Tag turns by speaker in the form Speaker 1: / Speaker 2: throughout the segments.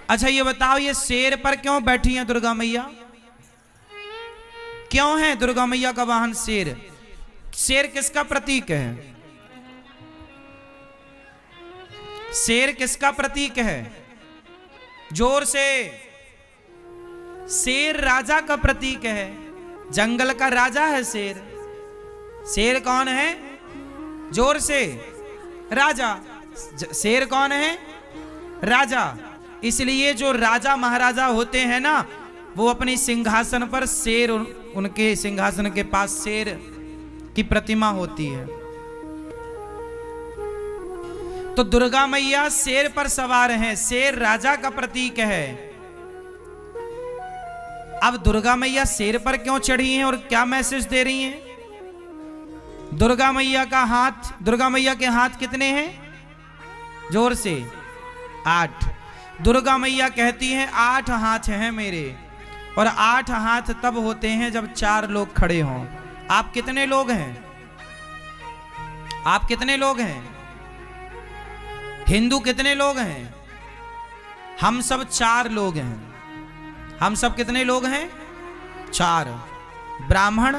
Speaker 1: अच्छा ये बताओ, ये शेर पर क्यों बैठी हैं दुर्गा मैया? क्यों है दुर्गा मैया का वाहन शेर? शेर किसका प्रतीक है? शेर किसका प्रतीक है? जोर से। शेर राजा का प्रतीक है, जंगल का राजा है शेर। शेर कौन है? जोर से। राजा। शेर कौन है? राजा। इसलिए जो राजा महाराजा होते हैं ना, वो अपनी सिंहासन पर शेर, उनके सिंहासन के पास शेर की प्रतिमा होती है। तो दुर्गा मैया शेर पर सवार हैं, शेर राजा का प्रतीक है। अब दुर्गा मैया शेर पर क्यों चढ़ी हैं और क्या मैसेज दे रही हैं? दुर्गा मैया का हाथ, दुर्गा मैया के हाथ कितने हैं? जोर से। 8। दुर्गा मैया कहती हैं 8 हाथ हैं मेरे, और 8 हाथ तब होते हैं जब 4 लोग खड़े हों। आप कितने लोग हैं? आप कितने लोग हैं? हिंदू कितने लोग हैं? हम सब 4 लोग हैं। हम सब कितने लोग हैं? 4। ब्राह्मण,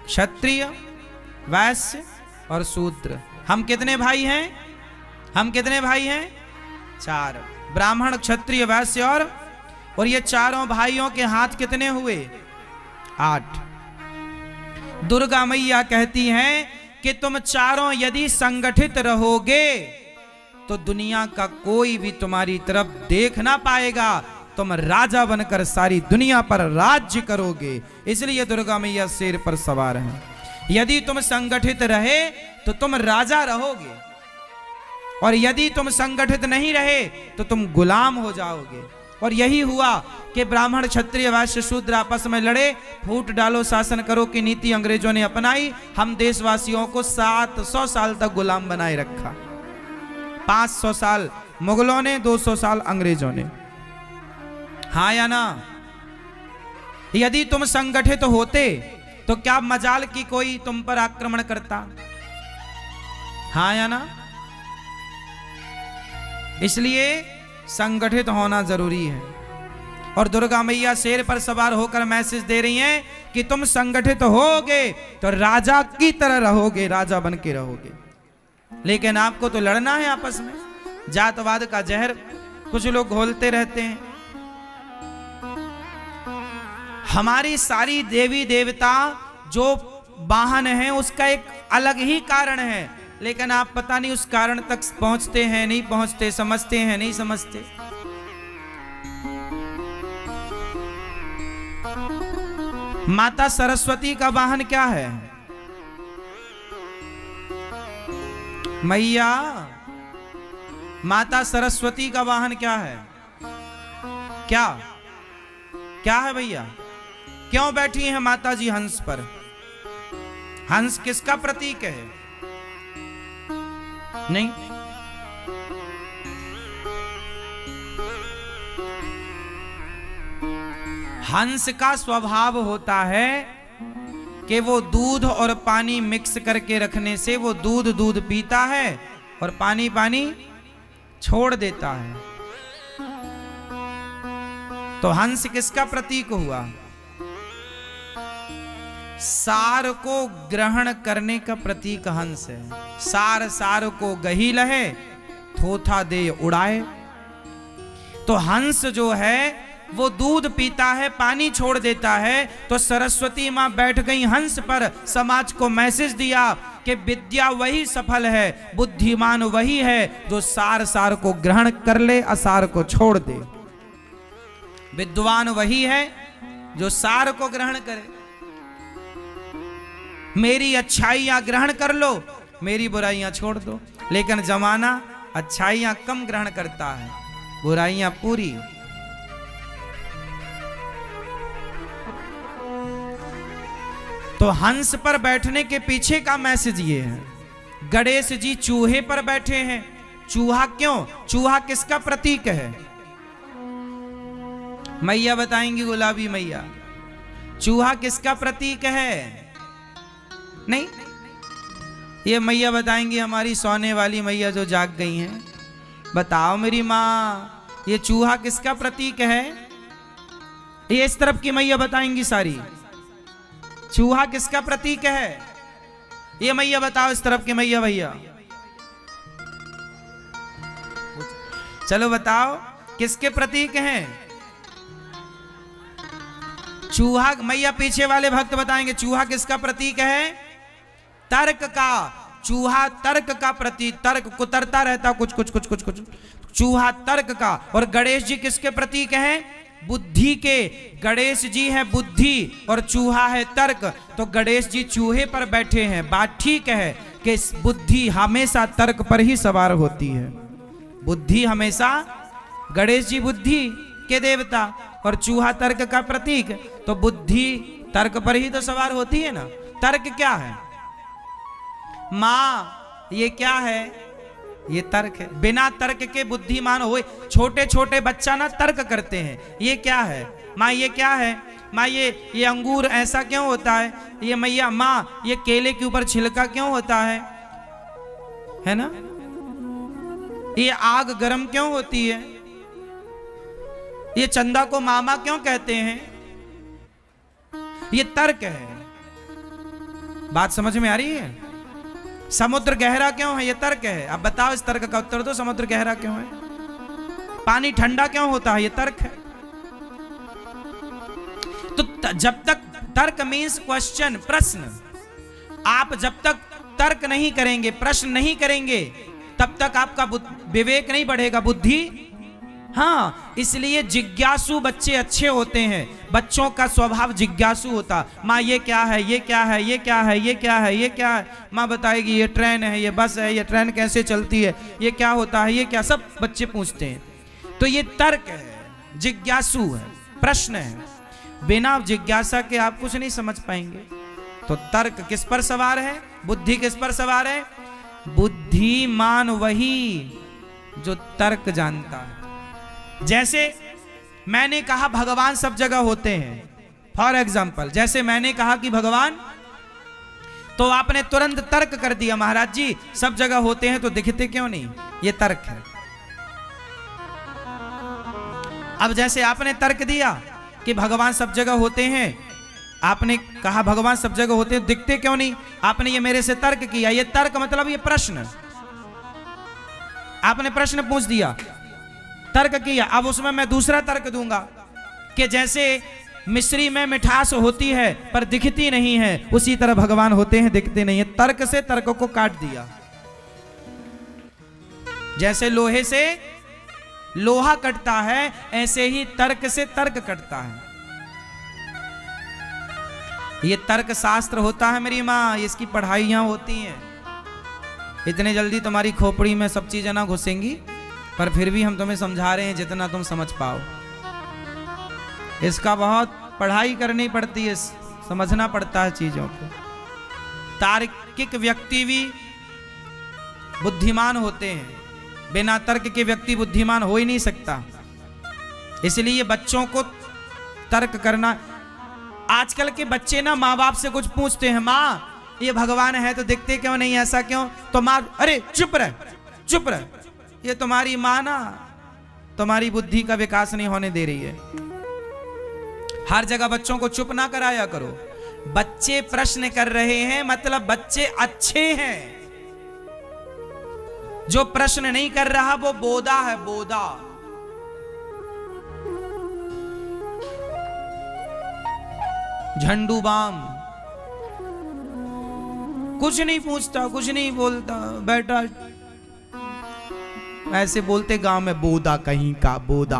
Speaker 1: क्षत्रिय, वैश्य और शूद्र। हम कितने भाई हैं? हम कितने भाई हैं? 4। ब्राह्मण, क्षत्रिय, वैश्य और ये चारों भाइयों के हाथ कितने हुए? 8। दुर्गा मैया कहती हैं कि तुम चारों यदि संगठित रहोगे तो दुनिया का कोई भी तुम्हारी तरफ देख ना पाएगा, तुम राजा बनकर सारी दुनिया पर राज्य करोगे। इसलिए दुर्गा मैया शेर पर सवार हैं। यदि तुम संगठित रहे तो तुम राजा रहोगे, और यदि तुम संगठित नहीं रहे तो तुम गुलाम हो जाओगे। और यही हुआ कि ब्राह्मण, क्षत्रिय, वैश्य, शूद्र आपस में लड़े। फूट डालो शासन करो की नीति अंग्रेजों ने अपनाई। हम देशवासियों को 700 साल तक गुलाम बनाए रखा। 500 साल मुगलों ने, 200 साल अंग्रेजों ने। हाँ या ना? यदि तुम संगठित होते तो क्या मजाल की कोई तुम पर आक्रमण करता? हाँ या ना? इसलिए संगठित होना जरूरी है। और दुर्गा मैया शेर पर सवार होकर मैसेज दे रही हैं कि तुम संगठित होगे तो राजा की तरह रहोगे, राजा बन के रहोगे। लेकिन आपको तो लड़ना है आपस में। जातवाद का जहर कुछ लोग घोलते रहते हैं। हमारी सारी देवी देवता जो वाहन है उसका एक अलग ही कारण है, लेकिन आप पता नहीं उस कारण तक पहुंचते हैं नहीं पहुंचते, समझते हैं नहीं समझते। माता सरस्वती का वाहन क्या है? मैया, माता सरस्वती का वाहन क्या है? क्या क्या है भैया? क्यों बैठी हैं माता जी हंस पर? हंस किसका प्रतीक है? नहीं, हंस का स्वभाव होता है कि वो दूध और पानी मिक्स करके रखने से वो दूध पीता है और पानी छोड़ देता है। तो हंस किसका प्रतीक हुआ? सार को ग्रहण करने का प्रतीक हंस है। सार सार को गही लहे, थोथा दे उड़ाए। तो हंस जो है वो दूध पीता है, पानी छोड़ देता है। तो सरस्वती मां बैठ गई हंस पर, समाज को मैसेज दिया कि विद्या वही सफल है, बुद्धिमान वही है जो सार सार को ग्रहण कर ले, असार को छोड़ दे। विद्वान वही है जो सार को ग्रहण करे। मेरी अच्छाइयां ग्रहण कर लो, मेरी बुराइयां छोड़ दो। लेकिन जमाना अच्छाइयां कम ग्रहण करता है, बुराइयां पूरी। तो हंस पर बैठने के पीछे का मैसेज ये है। गणेश जी चूहे पर बैठे हैं। चूहा क्यों? चूहा किसका प्रतीक है? मैया बताएंगी, गुलाबी मैया, चूहा किसका प्रतीक है? नहीं, ये मैया बताएंगी, हमारी सोने वाली मैया जो जाग गई हैं। बताओ मेरी माँ, ये चूहा किसका प्रतीक है? ये इस तरफ की मैया बताएंगी सारी। चूहा किसका प्रतीक है? ये मैया बताओ, इस तरफ की मैया भैया, चलो बताओ किसके प्रतीक हैं? चूहा, मैया पीछे वाले भक्त बताएंगे चूहा किसका प्रतीक है? तर्क का। चूहा तर्क का प्रतीक, तर्क कुतरता रहता कुछ कुछ कुछ कुछ कुछ, चूहा तर्क का। और गणेश जी किसके प्रतीक हैं? बुद्धि के। गणेश जी है बुद्धि और चूहा है तर्क। तो गणेश जी चूहे पर बैठे हैं। बात ठीक है कि बुद्धि हमेशा तर्क पर ही सवार होती है। बुद्धि हमेशा, गणेश जी बुद्धि के देवता और चूहा तर्क का प्रतीक, तो बुद्धि तर्क पर ही तो सवार होती है ना। तर्क क्या है? माँ ये क्या है? ये तर्क है। बिना तर्क के बुद्धिमान हुए। छोटे छोटे बच्चा ना तर्क करते हैं, ये क्या है माँ, ये क्या है माँ, ये अंगूर ऐसा क्यों होता है? ये मैया माँ ये केले के ऊपर छिलका क्यों होता है ना? ये आग गर्म क्यों होती है? ये चंदा को मामा क्यों कहते हैं? ये तर्क है। बात समझ में आ रही है? समुद्र गहरा क्यों है? ये तर्क है। अब बताओ इस तर्क का उत्तर दो, समुद्र गहरा क्यों है? पानी ठंडा क्यों होता है? ये तर्क है। तो जब तक तर्क मीन्स क्वेश्चन, प्रश्न, आप जब तक तर्क नहीं करेंगे, प्रश्न नहीं करेंगे, तब तक आपका विवेक नहीं बढ़ेगा, बुद्धि। हाँ, इसलिए जिज्ञासु बच्चे अच्छे होते हैं। बच्चों का स्वभाव जिज्ञासु होता। माँ ये क्या है, ये क्या है, ये क्या है, ये क्या है, ये क्या है? माँ बताएगी ये ट्रेन है, ये बस है, ये ट्रेन कैसे चलती है, ये क्या होता है, ये क्या, सब बच्चे पूछते हैं। तो ये तर्क है, जिज्ञासु है, प्रश्न है। बिना जिज्ञासा के आप कुछ नहीं समझ पाएंगे। तो तर्क किस पर सवार है? बुद्धि किस पर सवार है? बुद्धिमान वही जो तर्क जानता है। जैसे मैंने कहा भगवान सब जगह होते हैं, फॉर एग्जाम्पल, जैसे मैंने कहा कि भगवान, तो आपने तुरंत तर्क कर दिया महाराज जी सब जगह होते हैं तो दिखते क्यों नहीं? ये तर्क है। अब जैसे आपने तर्क दिया कि भगवान सब जगह होते हैं, आपने कहा भगवान सब जगह होते हैं, दिखते क्यों नहीं? आपने ये मेरे से तर्क किया। ये तर्क मतलब ये प्रश्न, आपने प्रश्न पूछ दिया, तर्क किया। अब उसमें मैं दूसरा तर्क दूंगा कि जैसे मिश्री में मिठास होती है पर दिखती नहीं है, उसी तरह भगवान होते हैं दिखते नहीं है। तर्क से तर्क को काट दिया। जैसे लोहे से लोहा कटता है, ऐसे ही तर्क से तर्क कटता है। ये तर्क शास्त्र होता है मेरी माँ, इसकी पढ़ाइयां होती हैं। इतने जल्दी तुम्हारी खोपड़ी में सब चीजें ना घुसेंगी, पर फिर भी हम तुम्हें समझा रहे हैं जितना तुम समझ पाओ। इसका बहुत पढ़ाई करनी पड़ती है, समझना पड़ता है चीजों को। तार्किक व्यक्ति भी बुद्धिमान होते हैं, बिना तर्क के व्यक्ति बुद्धिमान हो ही नहीं सकता। इसलिए बच्चों को तर्क करना। आजकल के बच्चे ना माँ बाप से कुछ पूछते हैं, माँ ये भगवान है तो दिखते क्यों नहीं, ऐसा क्यों? तो माँ अरे चुप रह, चुप रह, ये तुम्हारी माँ ना तुम्हारी बुद्धि का विकास नहीं होने दे रही है। हर जगह बच्चों को चुप ना कराया करो। बच्चे प्रश्न कर रहे हैं मतलब बच्चे अच्छे हैं। जो प्रश्न नहीं कर रहा वो बोदा है, बोदा। झंडू बाम कुछ नहीं पूछता, कुछ नहीं बोलता, बैठा ऐसे बोलते गांव में, बोदा कहीं का बोदा।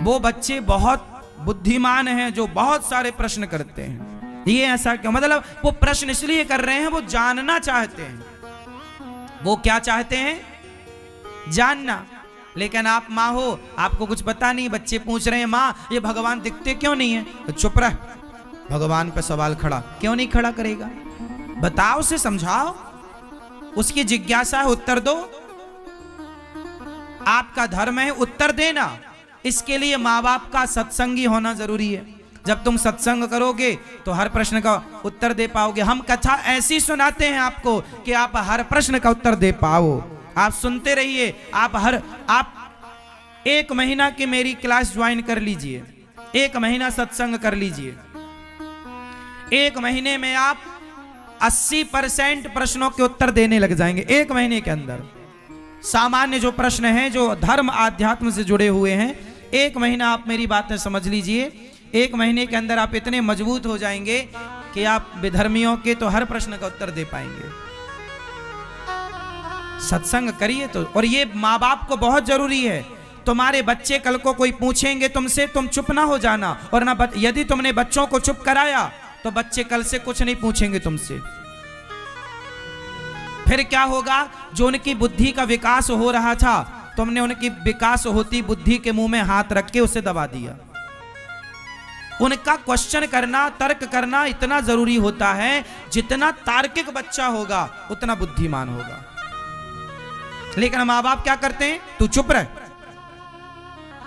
Speaker 1: वो बच्चे बहुत बुद्धिमान हैं जो बहुत सारे प्रश्न करते हैं। ये ऐसा क्यों? मतलब वो प्रश्न इसलिए कर रहे हैं, वो जानना चाहते हैं। वो क्या चाहते हैं? जानना। लेकिन आप माँ हो, आपको कुछ पता नहीं, बच्चे पूछ रहे हैं माँ ये भगवान दिखते क्यों नहीं है? तो चुप रह, भगवान पे सवाल खड़ा क्यों नहीं खड़ा करेगा? बताओ, उसे समझाओ, उसकी जिज्ञासा है, उत्तर दो। आपका धर्म है उत्तर देना। इसके लिए माँ बाप का सत्संगी होना जरूरी है। जब तुम सत्संग करोगे तो हर प्रश्न का उत्तर दे पाओगे। हम कथा ऐसी सुनाते हैं आपको कि आप हर प्रश्न का उत्तर दे पाओ। आप सुनते रहिए। आप 1 महीना की मेरी क्लास ज्वाइन कर लीजिए, 1 महीना सत्संग कर लीजिए। 1 महीने में आप 80% प्रश्नों के उत्तर देने लग जाएंगे। 1 महीने के अंदर सामान्य जो प्रश्न हैं, जो धर्म आध्यात्म से जुड़े हुए हैं, 1 महीना आप मेरी बातें समझ लीजिए। 1 महीने के अंदर आप इतने मजबूत हो जाएंगे कि आप विधर्मियों के तो हर प्रश्न का उत्तर दे पाएंगे। सत्संग करिए तो। और ये माँ बाप को बहुत जरूरी है। तुम्हारे बच्चे कल को कोई पूछेंगे तुमसे, तुम चुप ना हो जाना। और ना यदि तुमने बच्चों को चुप कराया तो बच्चे कल से कुछ नहीं पूछेंगे तुमसे। फिर क्या होगा? जो उनकी बुद्धि का विकास हो रहा था, तुमने उनकी विकास होती बुद्धि के मुंह में हाथ रख के उसे दबा दिया। उनका क्वेश्चन करना, तर्क करना इतना जरूरी होता है। जितना तार्किक बच्चा होगा उतना बुद्धिमान होगा। लेकिन माँ बाप क्या करते हैं? तू चुप रह।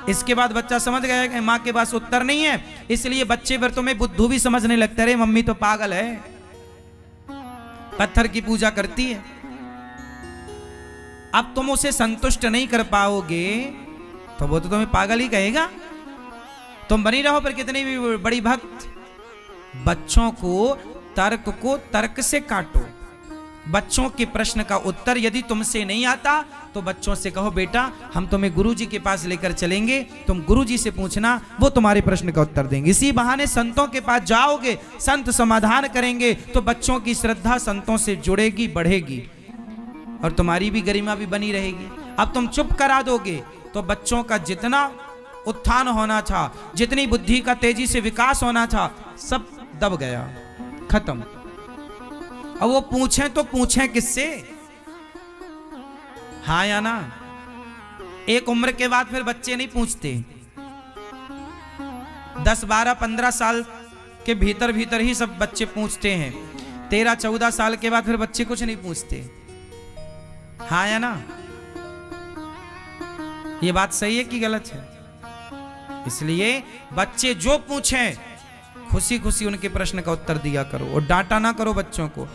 Speaker 1: इसके बाद बच्चा समझ गया कि माँ के पास उत्तर नहीं है, इसलिए बच्चे पर तुम्हें बुद्धू भी समझने लगता है। मम्मी तो पागल है, पत्थर की पूजा करती है। अब तुम उसे संतुष्ट नहीं कर पाओगे तो वो तो तुम्हें पागल ही कहेगा। तुम बनी रहो पर कितनी भी बड़ी भक्त। बच्चों को तर्क से काटो। बच्चों के प्रश्न का उत्तर यदि तुमसे नहीं आता तो बच्चों से कहो, बेटा हम तुम्हें गुरुजी के पास लेकर चलेंगे, तुम गुरुजी से पूछना, वो तुम्हारे प्रश्न का उत्तर देंगे। इसी बहाने संतों के पास जाओगे, संत समाधान करेंगे तो बच्चों की श्रद्धा संतों से जुड़ेगी, बढ़ेगी और तुम्हारी भी गरिमा भी बनी रहेगी। अब तुम चुप करा दोगे तो बच्चों का जितना उत्थान होना था, जितनी बुद्धि का तेजी से विकास होना था, सब दब गया, खत्म। अब वो पूछें तो पूछें किससे? हाँ या ना? एक उम्र के बाद फिर बच्चे नहीं पूछते। 10, 12, 15 साल के भीतर भीतर ही सब बच्चे पूछते हैं। 13, 14 साल के बाद फिर बच्चे कुछ नहीं पूछते। हाँ या ना? ये बात सही है कि गलत है? इसलिए बच्चे जो पूछें खुशी खुशी उनके प्रश्न का उत्तर दिया करो और डांटा ना करो बच्चों को।